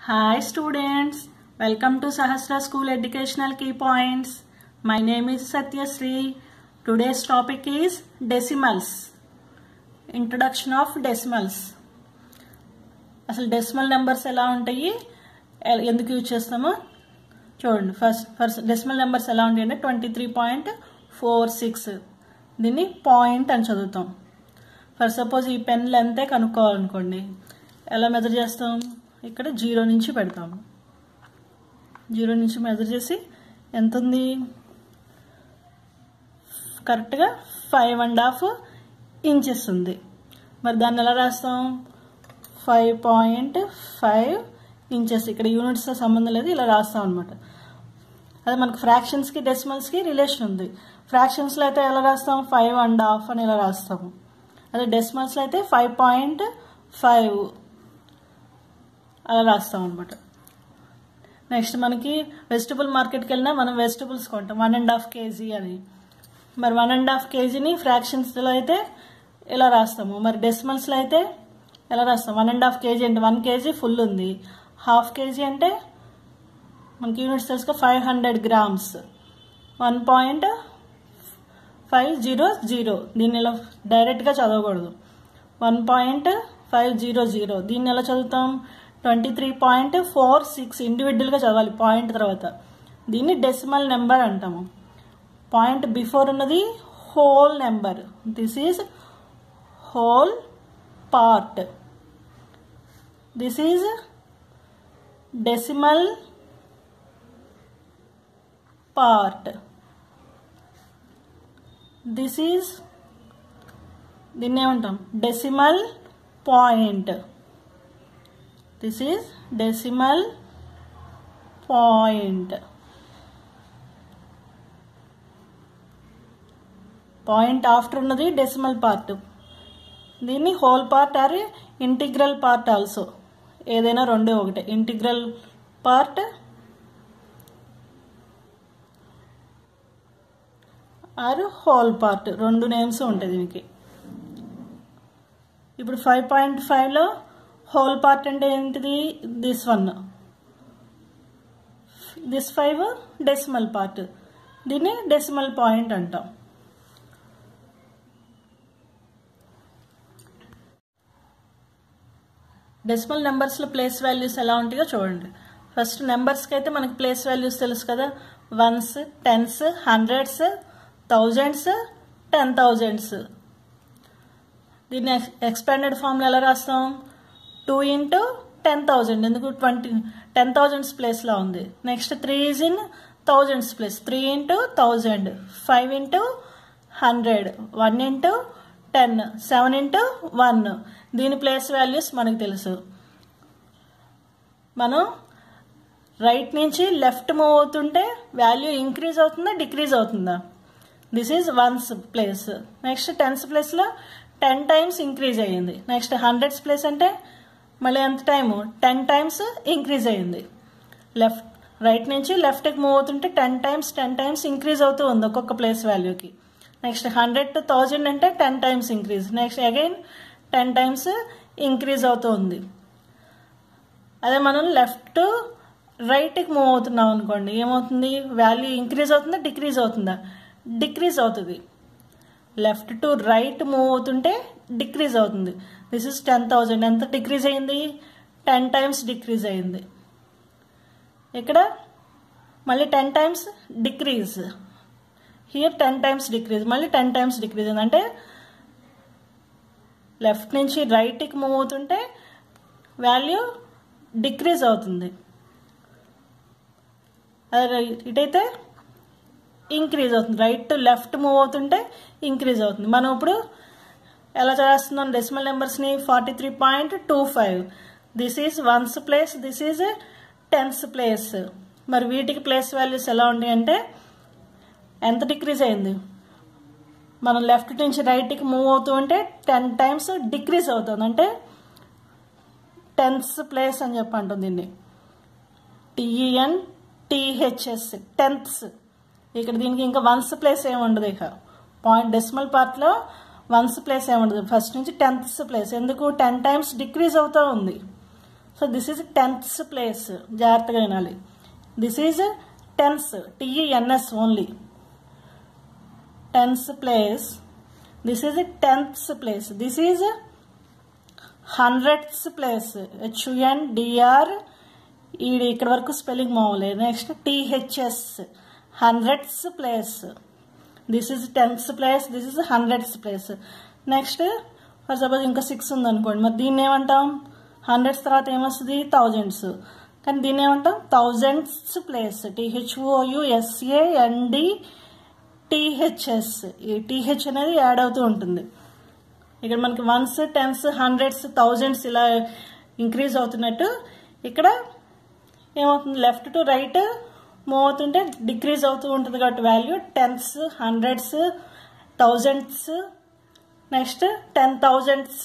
Hi students, welcome to Sahasra School Educational Key Points. My name is Satyasree. Today's topic is decimals. Introduction of decimals. అసలు decimal numbers ఎలా ఉంటాయి, ఎందుకు use చేస్తామో చూడండి. First decimal numbers ఎలా ఉంటాయి అంటే 23.46. దీన్ని పాయింట్ అని చదువుతాం. ఫర్ సపోజ్ ఈ పెన్ లెంతే కనుక్కోవాలనుకోండి, ఎలా మెజర్ చేస్తాం? ఇక్కడ 0 నుంచి పెడతాము. 0 నుంచి మెజర్ చేసి ఎంత ఉంది? కరెక్ట్గా 5.5 ఇంచెస్ ఉంది. మరి దాన్ని ఎలా రాస్తాం? 5.5 ఇంచెస్. ఇక్కడ యూనిట్స్తో సంబంధం లేదు, ఇలా రాస్తాం అనమాట. అదే మనకు ఫ్రాక్షన్స్కి డెసిమల్స్కి రిలేషన్ ఉంది. ఫ్రాక్షన్స్లో అయితే ఎలా రాస్తాం? 5.5 అని ఇలా రాస్తాము. అదే డెసిమల్స్లో అయితే 5.5 అలా రాస్తాం అనమాట. నెక్స్ట్ మనకి వెజిటబుల్ మార్కెట్కి వెళ్ళినా మనం వెజిటబుల్స్ కొంటాం 1.5 kg అని. మరి 1.5 kgని ఫ్రాక్షన్స్లో అయితే ఇలా రాస్తాము. మరి డెసిమల్స్లో అయితే ఎలా రాస్తాం? 1.5 kg అంటే 1 kg ఫుల్ ఉంది. 1/2 kg అంటే మనకి యూనిట్స్ తెలుసుగా 500 grams. 1.500. దీన్ని ఇలా డైరెక్ట్గా చదవకూడదు. 1.500. దీన్ని ఎలా చదువుతాం? 23.46 ఇండివిజువల్గా చదవాలి పాయింట్ తర్వాత. దీన్ని డెసిమల్ నెంబర్ అంటాము. పాయింట్ బిఫోర్ ఉన్నది whole number. This is whole part. This is decimal part. This is దీన్ని ఏమంటాం? Decimal point. This is decimal point. Point after ఉన్నది డెసిమల్ పార్ట్. దీన్ని whole part or integral part also. ఏదైనా రెండే ఒకటే. Integral part or whole part, రెండు names ఉంటాయి దీనికి. ఇప్పుడు 5.5లో హోల్ పార్ట్ అంటే ఏంటిది? దిస్ 1. This 5 decimal part. దీన్ని డెసిమల్ పాయింట్ అంటాం. డెసిమల్ నెంబర్స్లో ప్లేస్ వాల్యూస్ ఎలా ఉంటాయో చూడండి. ఫస్ట్ నెంబర్స్కి అయితే మనకి ప్లేస్ వాల్యూస్ తెలుసు కదా. 1s, 10s, 100s, 1000s, 10,000s. దీన్ని ఎక్స్పాండెడ్ ఫామ్లో ఎలా రాస్తాం? 2 into 10,000. ఎందుకు 10,000s ప్లేస్లో ఉంది. Next 3 is in thousands place. 3 into 1000. 5 into 100. 1 into 10. 7 into 1. దీని ప్లేస్ వాల్యూస్ మనకు తెలుసు. మనం రైట్ నుంచి లెఫ్ట్ మూవ్ అవుతుంటే వాల్యూ ఇంక్రీజ్ అవుతుందా డిక్రీజ్ అవుతుందా? This is 1s place. Next 10s ప్లేస్లో 10 times ఇంక్రీజ్ అయ్యింది. నెక్స్ట్ 100s ప్లేస్ అంటే మళ్ళీ ఎంత టైము? 10 times ఇంక్రీజ్ అయ్యింది. రైట్ నుంచి లెఫ్ట్కి మూవ్ అవుతుంటే 10 times ఇంక్రీజ్ అవుతూ ఉంది ఒక్కొక్క ప్లేస్ వాల్యూకి. నెక్స్ట్ 100 to 1000 అంటే 10 times increase. Next again 10 times increase అవుతూ ఉంది. అదే మనం లెఫ్ట్ టు రైట్కి మూవ్ అవుతున్నాం అనుకోండి, ఏమవుతుంది? వాల్యూ ఇంక్రీజ్ అవుతుందా డిక్రీజ్ అవుతుందా? డిక్రీజ్ అవుతుంది. లెఫ్ట్ టు రైట్ మూవ్ అవుతుంటే డిక్రీజ్ అవుతుంది. This is 10,000. ఎంత డిక్రీజ్ అయింది? 10 times డిక్రీజ్ అయింది. ఇక్కడ మళ్ళీ 10 times decrease. Here 10 times decrease. మళ్ళీ 10 times డిక్రీజ్ అయింది. అంటే లెఫ్ట్ నుంచి రైట్కి మూవ్ అవుతుంటే వాల్యూ డిక్రీజ్ అవుతుంది. అదే ఇటైతే ఇంక్రీజ్ అవుతుంది. రైట్ టు లెఫ్ట్ మూవ్ అవుతుంటే ఇంక్రీజ్ అవుతుంది. మనం ఇప్పుడు ఎలా చేస్తున్నాం డెసిమల్ నెంబర్స్ని? 43.25. This is 1s place. This is 10s place. మరి వీటికి ప్లేస్ వాల్యూస్ ఎలా ఉంటాయి అంటే ఎంత డిక్రీజ్ అయింది? మనం లెఫ్ట్ నుంచి రైట్కి మూవ్ అవుతూ ఉంటే 10 times డిక్రీజ్ అవుతుంది. అంటే 10s ప్లేస్ అని చెప్పి అంటుంది దీన్ని. TENTHS 10ths. ఇక్కడ దీనికి ఇంకా 1s ప్లేస్ ఏమి ఉండదు. ఇక పాయింట్ డెసిమల్ పార్ట్లో వన్స్ ప్లేస్ ఏముండదు, ఫస్ట్ నుంచి 10th ప్లేస్. ఎందుకు 10 times డిక్రీజ్ అవుతూ ఉంది. So this is 10th place, జాగ్రత్తగా వినాలి. This is tens, TENS only, 10th place. This is 10th place. This is 100th place, HUNDR, ఇక్కడ వరకు స్పెల్లింగ్ మామూలే. Next THS, 100th place. This is 10th place, this is 100th place. Next for suppose ఇంకా 6 ఉందనుకోండి, మరి దీన్ని ఏమంటాం? 100s తర్వాత ఏమొస్తుంది? thousands. కానీ దీన్ని ఏమంటాం? thousands place, THOUSANDTHS. ఈ TH అనేది యాడ్ అవుతూ ఉంటుంది. ఇక్కడ మనకి వన్స్, 10s, 100s, thousands ఇలా ఇంక్రీజ్ అవుతున్నట్టు ఇక్కడ ఏమవుతుంది? లెఫ్ట్ టు రైట్ మూవ్ అవుతుంటే డిక్రీజ్ అవుతూ ఉంటుంది కాబట్టి value 10s, 100s, thousands, next 10,000s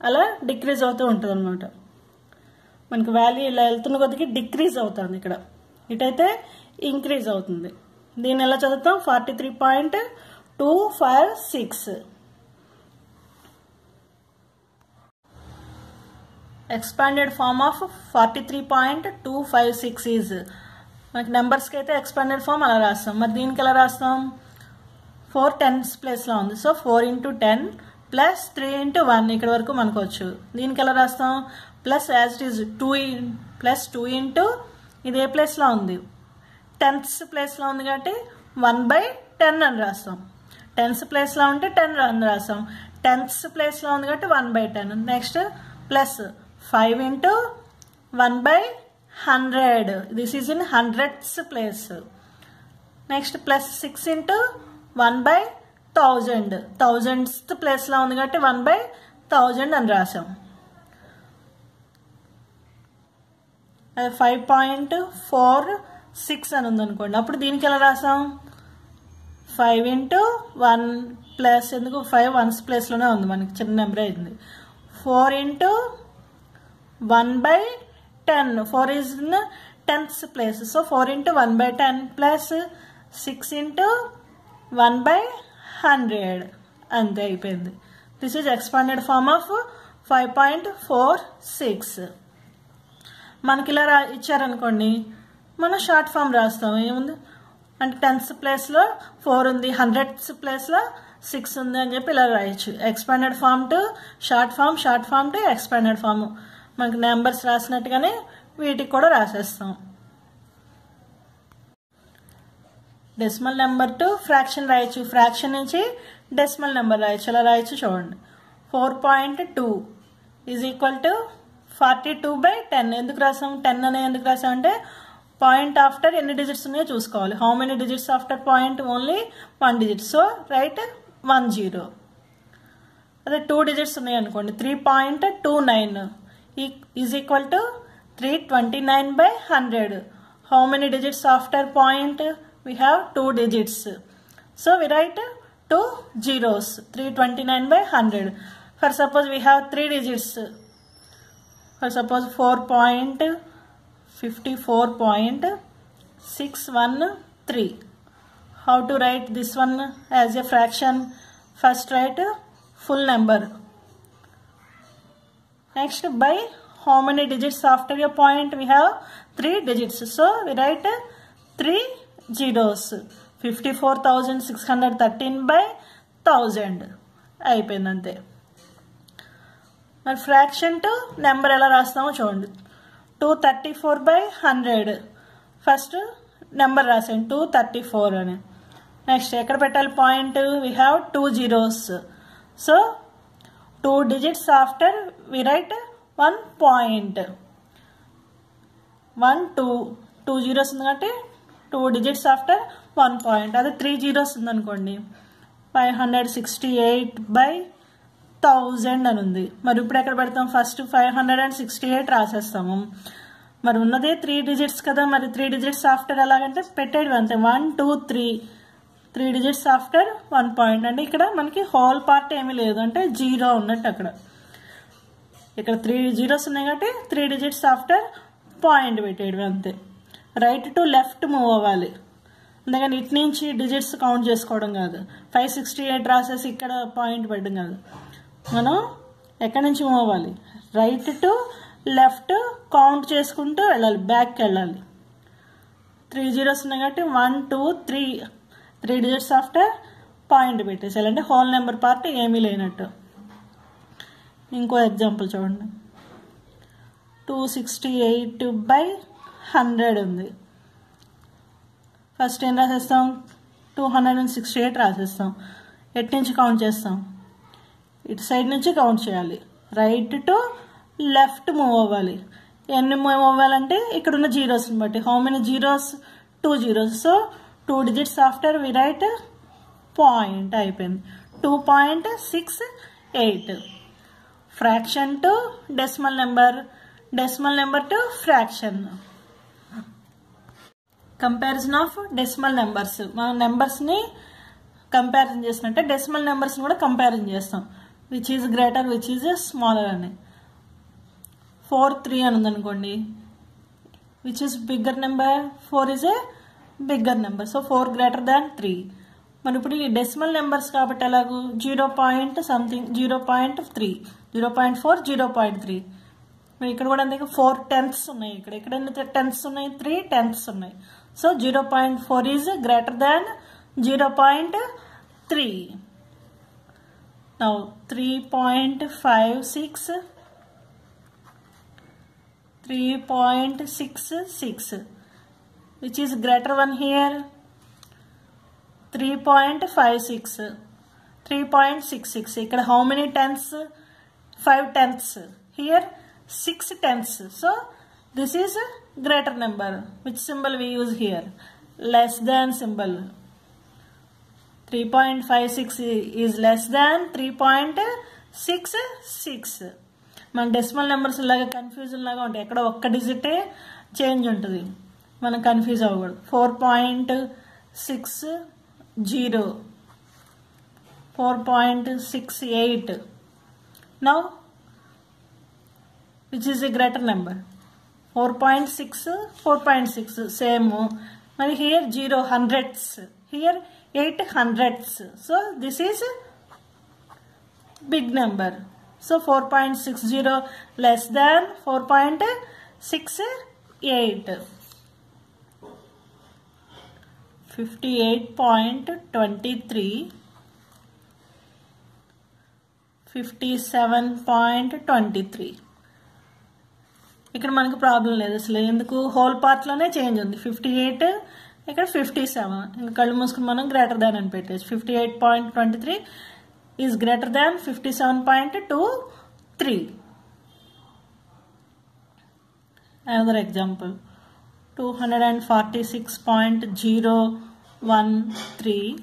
అలా డిక్రీజ్ అవుతూ ఉంటుంది అనమాట. మనకి వాల్యూ ఇలా వెళ్తున్న కొద్దికి డిక్రీజ్ అవుతుంది. ఇక్కడ ఇటైతే ఇంక్రీజ్ అవుతుంది. దీన్ని ఎలా చదువుతాం? 43.256. ఎక్స్పాండెడ్ ఫార్మ్ ఆఫ్ 43.256 ఈజ్, మనకి నెంబర్స్కి అయితే ఎక్స్పాండెడ్ ఫార్మ్ అలా రాస్తాం. మరి దీనికి ఎలా రాస్తాం? 4 10s ప్లేస్లో ఉంది. సో 4 × 10 ప్లస్ 3 × 1 ఇక్కడ వరకు మనకు వచ్చు. దీనికి ఎలా రాస్తాం? ప్లస్ యాజ్ ఇట్ ఈజ్ 2 × ఇది ఏ ప్లేస్లో ఉంది? 10th ప్లేస్లో ఉంది కాబట్టి 1/10 అని రాస్తాం. 10th ప్లేస్లో ఉంటే 10 అని రాస్తాం. 10th ప్లేస్లో ఉంది కాబట్టి 1/10. Next plus 5 × 1/100. This is in 100th place. Next plus 6 × 1/1000. 1000th ప్లేస్లో ఉంది కాబట్టి 1/1000 అని రాసాం. అది 5.46 అని ఉందనుకోండి. అప్పుడు దీనికి ఎలా రాసాం? 5 × 1 ప్లస్, ఎందుకు 5 1s ప్లేస్లోనే ఉంది, మనకి చిన్న నెంబర్ అయింది. 4 × 1/10. 4 is in 10th place. So 4 × 1/10 plus 6 × 1/100. అంతే అయిపోయింది. This is expanded form of 5.46. మనకి ఇలా ఇచ్చారనుకోండి, మనం షార్ట్ ఫామ్ రాస్తాం. ఏముంది అంటే 10th ప్లేస్లో 4 ఉంది, 100th ప్లేస్లో 6 ఉంది అని చెప్పి ఇలా రాయొచ్చు. Expanded form to short form, short form to expanded form. మనకి నెంబర్స్ రాసినట్టుగానే వీటికి కూడా రాసేస్తాం. డెసిమల్ నెంబర్ టు ఫ్రాక్షన్ రాయొచ్చు, ఫ్రాక్షన్ నుంచి డెసిమల్ నెంబర్ రాయొచ్చు. అలా రాయొచ్చు చూడండి. 4.2 ఈజ్ ఈక్వల్ టు 42/10. ఎందుకు రాసాం? 10 అనే ఎందుకు రాసాం అంటే పాయింట్ ఆఫ్టర్ ఎన్ని డిజిట్స్ ఉన్నాయో చూసుకోవాలి. How many digits after point? Only 1 digit. So right 10. అదే 2 digits ఉన్నాయి అనుకోండి, 3.29 is equal to 329/100. How many digits after point? We have 2 digits. So we write 2 zeros. 329/100. For suppose we have 3 digits. For suppose 4.54.613. How to write this one as a fraction? First write full number. Next by how many digits after a point? We have 3 digits. So we write 3 zeros. 54,613/1000 అయిపోయింది అంతే. మరి fraction to number ఎలా రాస్తామో చూడండి. 234/100. First number రాసాను 234 అని. Next ఎక్కడ పెట్టాలి point? We have 2 zeros. So 2 digits after we write 1 point. 1 2 zeros ఉంది కాబట్టి 2 digits after 1 point. అదే 3 zeros ఉందనుకోండి, 568/1000 అని ఉంది. మరి ఇప్పుడు ఎక్కడ పెడతాం? ఫస్ట్ 568 రాసేస్తాము. మరి ఉన్నదే 3 digits కదా, మరి 3 digits ఆఫ్టర్ ఎలాగంటే పెట్టేది అంతే. 1 2 3 digits ఆఫ్టర్ 1 point. అంటే ఇక్కడ మనకి హోల్ పార్ట్ ఏమీ లేదు, అంటే 0 ఉన్నట్టు. అక్కడ ఇక్కడ 3 zeros ఉన్నాయి కాబట్టి 3 digits ఆఫ్టర్ పాయింట్ పెట్టేది అంతే. రైట్ టు లెఫ్ట్ మూవ్ అవ్వాలి. అందుకని ఇటు నుంచి డిజిట్స్ కౌంట్ చేసుకోవడం కాదు, 568 రాసేసి ఇక్కడ పాయింట్ పెట్టడం కాదు. మనం ఎక్కడి నుంచి మూవ్ అవ్వాలి, రైట్ టు లెఫ్ట్ కౌంట్ చేసుకుంటూ వెళ్ళాలి, బ్యాక్కి వెళ్ళాలి. 3 zeros ఉన్నాయి కాబట్టి 1 2 3 డిజిట్స్ ఆఫ్టర్ పాయింట్ పెట్టేసేయాలి, అంటే హోల్ నెంబర్ పార్ట్ ఏమీ లేనట్టు. ఇంకో ఎగ్జాంపుల్ చూడండి. 268/100 ఉంది. ఫస్ట్ ఏం రాసేస్తాం, 268 రాసేస్తాం. ఎటు నుంచి కౌంట్ చేస్తాం, ఇటు సైడ్ నుంచి కౌంట్ చేయాలి, రైట్ టు లెఫ్ట్ మూవ్ అవ్వాలి. ఎన్ని మూవ్ అవ్వాలంటే ఇక్కడ ఉన్న జీరోస్ని బట్టి. How many zeros, 2 zeros. So 2 digits after we write point అయిపోయింది. 2.68. Fraction to decimal number, decimal number to fraction. Comparison of decimal numbers. మనం నెంబర్స్ని కంపారిజన్ చేసినట్టే డెసిమల్ నెంబర్స్ని కూడా కంపారిజన్ చేస్తాం. Which is greater, which is smaller అని. 4 3 అని ఉందనుకోండి, which is bigger number, 4 is a bigger number. So 4 greater than 3. మరి ఇప్పుడు ఈ డెసిమల్ నెంబర్స్ కాబట్టి ఎలాగూ 0.3, 0.4, 0.3. ఇక్కడ కూడా అంతే, 4 tenths ఉన్నాయి. ఇక్కడ ఎన్ని tenths ఉన్నాయి, 3 tenths ఉన్నాయి. So 0.4 is greater than 0.3. Now 3.56, 3.66. which is greater one here, 3.56, 3.66. ఇక్కడ how many tenths, 5 tenths. Here 6 tenths. So this is a greater number. Which symbol we use here, less than symbol. 3.56 is less than 3.66. మన decimal numbers లాగా confusion లాగా ఉంటాయి, ఎక్కడ ఒక్క డిజిటే change ఉంటుంది, మనం confuse అవ్వకూడదు. 4.60, 4.68. Now which is a greater number, 4.6, 4.6 same. మరి here 0 hundredths, here 8 hundredths. So this is big number. So 4.60 less than 4.68. 58.23, 57.23. ఇక్కడ మనకు ప్రాబ్లం లేదు అసలు, ఎందుకు హోల్ పార్ట్లోనే చేంజ్ ఉంది. 58, ఇక్కడ 57. ఇంకా కళ్ళు మూసుకుని మనం గ్రేటర్ దాన్ అని పెట్టేసి 58.23 is greater than 57.23. Another example, 246.013,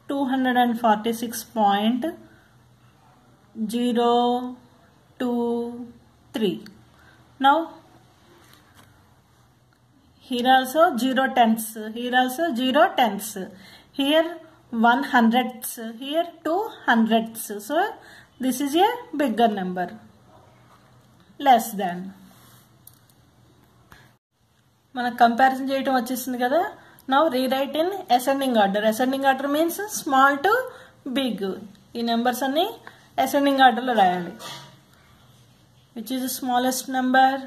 246.023. Now here also 0 tenths, here also 0 tenths, here 1 hundredths, here 2 hundredths. So this is a bigger number, less than. మనకు కంపారిజన్ చేయటం వచ్చేసింది కదా. Now rewrite in ascending order. Ascending order means small to big. ఈ numbers అన్ని ascending ఆర్డర్లో రాయాలి. Which is the smallest number,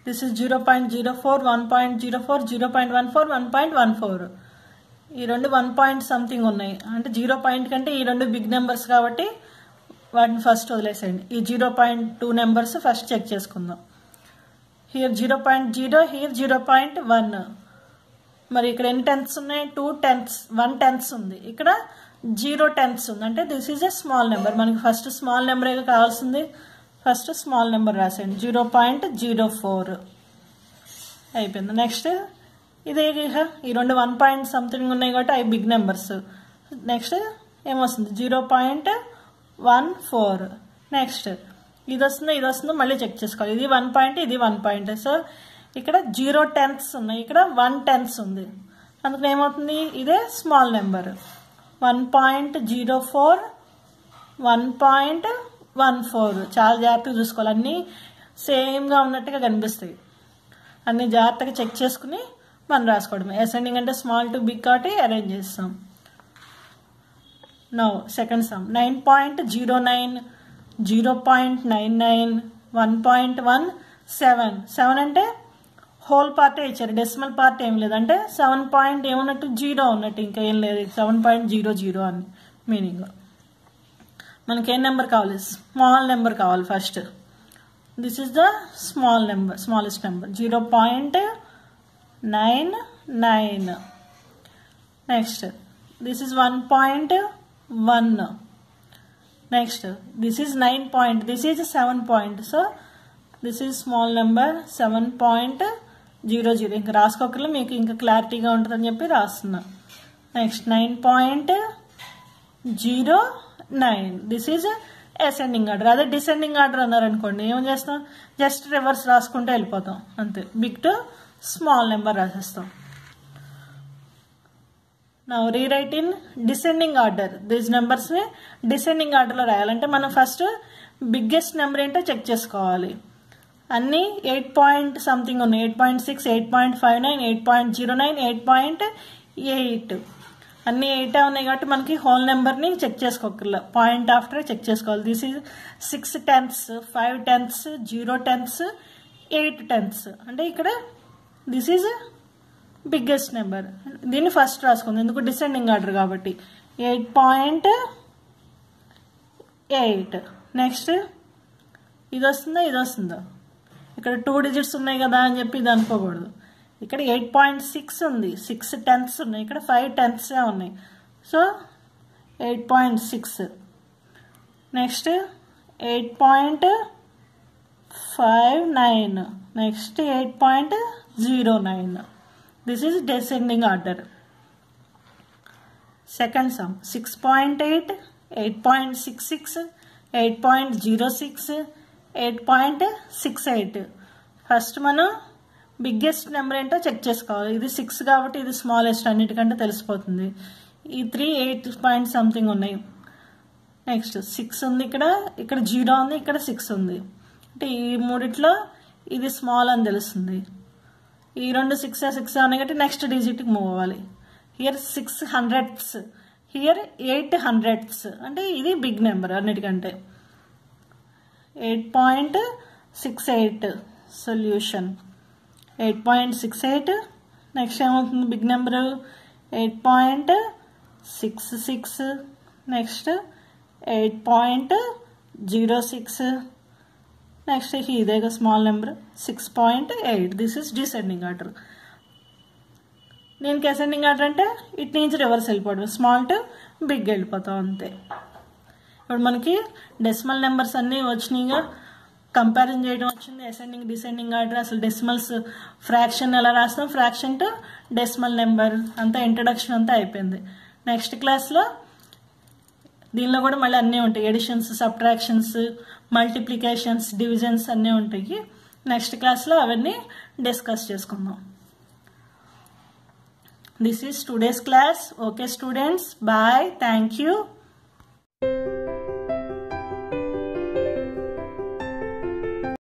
this is 0.04, 1.04, 0.14, 1.14. ఈ రెండు 1 point సంథింగ్ ఉన్నాయి, అంటే 0 point కంటే ఈ రెండు బిగ్ నెంబర్స్ కాబట్టి వాటిని ఫస్ట్ వదిలేసేయండి. ఈ 0.2 నెంబర్స్ ఫస్ట్ చెక్ చేసుకుందాం. Here 0.0, here 0.1. మరి ఇక్కడ ఎన్ని టెన్త్స్ ఉన్నాయి, 2 tenths, 1 tenths ఉంది. ఇక్కడ 0 tenths ఉంది, అంటే this is a small number. మనకి ఫస్ట్ స్మాల్ నెంబరే కావాల్సింది, ఫస్ట్ స్మాల్ నెంబర్ రాసేయండి. 0.04 అయిపోయింది. నెక్స్ట్ ఇదే ఈ రెండు 1 point సంథింగ్ ఉన్నాయి కాబట్టి అవి బిగ్ నెంబర్స్. నెక్స్ట్ ఏమొస్తుంది, 0.14. నెక్స్ట్ ఇది వస్తుందో మళ్ళీ చెక్ చేసుకోవాలి. ఇది 1 point, ఇది 1 point. సో ఇక్కడ 0 tenths ఉన్నాయి, ఇక్కడ 1 tenths ఉంది, అందుకని ఏమవుతుంది, ఇదే స్మాల్ నెంబర్. 1.04, 1.14. చాలా జాగ్రత్తగా చూసుకోవాలి, అన్నీ సేమ్గా ఉన్నట్టుగా కనిపిస్తాయి. అన్ని జాగ్రత్తగా చెక్ చేసుకుని మనం రాసుకోవడమే. అసెండింగ్ అంటే స్మాల్ టు బిగ్ కాబట్టి అరేంజ్ చేస్తాం. Now second some 9.09, 0.99, 1.17. 7 అంటే హోల్ పార్టే ఇచ్చారు, డెసిమల్ పార్ట్ ఏం లేదు. అంటే 7 పాయింట్ ఏమన్నట్టు 0 ఉన్నట్టు, ఇంకా ఏం లేదు. 7.00 అని మీనింగ్. మనకి ఏం నెంబర్ కావాలి? స్మాల్ నెంబర్ కావాలి first. This is the small number, smallest number 0.99. Next this is 1.1. Next this is 9 point, this is 7 point. So this is small number 7.00. ఇంకా రాసుకోకర్లో మీకు ఇంకా క్లారిటీగా ఉంటుందని చెప్పి రాస్తున్నా. Next 9.09. This is ascending order. అదే డిసెండింగ్ ఆర్డర్ అన్నారనుకోండి ఏం చేస్తాం? జస్ట్ రివర్స్ రాసుకుంటూ వెళ్ళిపోతాం అంతే. బిగ్ టు స్మాల్ నెంబర్ రాసేస్తాం. Now rewrite in descending order. These నెంబర్స్ని descending ఆర్డర్లో రాయాలంటే మనం ఫస్ట్ బిగ్గెస్ట్ నెంబర్ ఏంటో చెక్ చేసుకోవాలి. అన్నీ 8 పాయింట్ సంథింగ్ ఉన్నాయి. 8.6, 8.59, 8.09, 8.8. అన్నీ 8 ఉన్నాయి కాబట్టి మనకి హోల్ నెంబర్ని చెక్ చేసుకోకర్లా, పాయింట్ ఆఫ్టర్ చెక్ చేసుకోవాలి. This is 6 tenths, 5 tenths, 0 tenths, 8 tenths. అంటే ఇక్కడ దిస్ ఈజ్ బిగ్గెస్ట్ నెంబర్. దీన్ని ఫస్ట్ రాసుకుంది, ఎందుకు? డిసెండింగ్ ఆర్డర్ కాబట్టి. 8.8. నెక్స్ట్ ఇది వస్తుందా, ఇది వస్తుందా? ఇక్కడ 2 digits ఉన్నాయి కదా అని చెప్పి ఇది అనుకోకూడదు. ఇక్కడ 8.6 ఉంది, 6 tenths ఉన్నాయి, ఇక్కడ 5 tenths ఉన్నాయి. So 8.6. Next 8.59. Next 8.09. This is descending order. Second some 6.8, 8.66, 8.06, 8.68. First మనం బిగ్గెస్ట్ నెంబర్ ఏంటో చెక్ చేసుకోవాలి. ఇది 6 కాబట్టి ఇది స్మాలెస్ట్ అన్నిటికంటే తెలిసిపోతుంది. ఈ 3 8 పాయింట్ సంథింగ్ ఉన్నాయి. నెక్స్ట్ 6 ఉంది, ఇక్కడ 0 ఉంది, ఇక్కడ 6 ఉంది. అంటే ఈ మూడిట్లో ఇది స్మాల్ అని తెలుస్తుంది. ఈ రెండు 6 ఉన్నాయి కాబట్టి నెక్స్ట్ డిజిట్కి మూవ్ అవ్వాలి. Here 6 hundredths, here 8 hundredths. అంటే ఇది బిగ్ నెంబర్ అన్నిటికంటే. 8.68 సొల్యూషన్. 8.68. నెక్స్ట్ ఏమవుతుంది? Big number 8.66. నెక్స్ట్ 8.06. నెక్స్ట్ ఇదే small number 6.8. This is descending order. దీనికి అసెండింగ్ ఆర్డర్ అంటే ఇట్ నుంచి రివర్స్ వెళ్ళిపోవడం, స్మాల్ టు బిగ్ వెళ్ళిపోతాం అంతే. ఇప్పుడు మనకి డెసిమల్ నెంబర్స్ అన్నీ వచ్చినాయిగా, కంపారిజన్ చేయడం వచ్చింది. అసెండింగ్ డిసెండింగ్ ఆర్డర్, అసలు డెసిమల్స్ ఫ్రాక్షన్ ఎలా రాస్తాం, ఫ్రాక్షన్ టు డెసిమల్ నెంబర్ అంతా ఇంట్రడక్షన్ అంతా అయిపోయింది. నెక్స్ట్ క్లాస్లో దీనిలో కూడా మళ్ళీ అన్నీ ఉంటాయి. ఎడిషన్స్, సబ్ట్రాక్షన్స్, మల్టిప్లికేషన్స్, డివిజన్స్ అన్నీ ఉంటాయి. నెక్స్ట్ క్లాస్లో అవన్నీ డిస్కస్ చేసుకుందాం. This is today's class. Okay students, bye, thank you.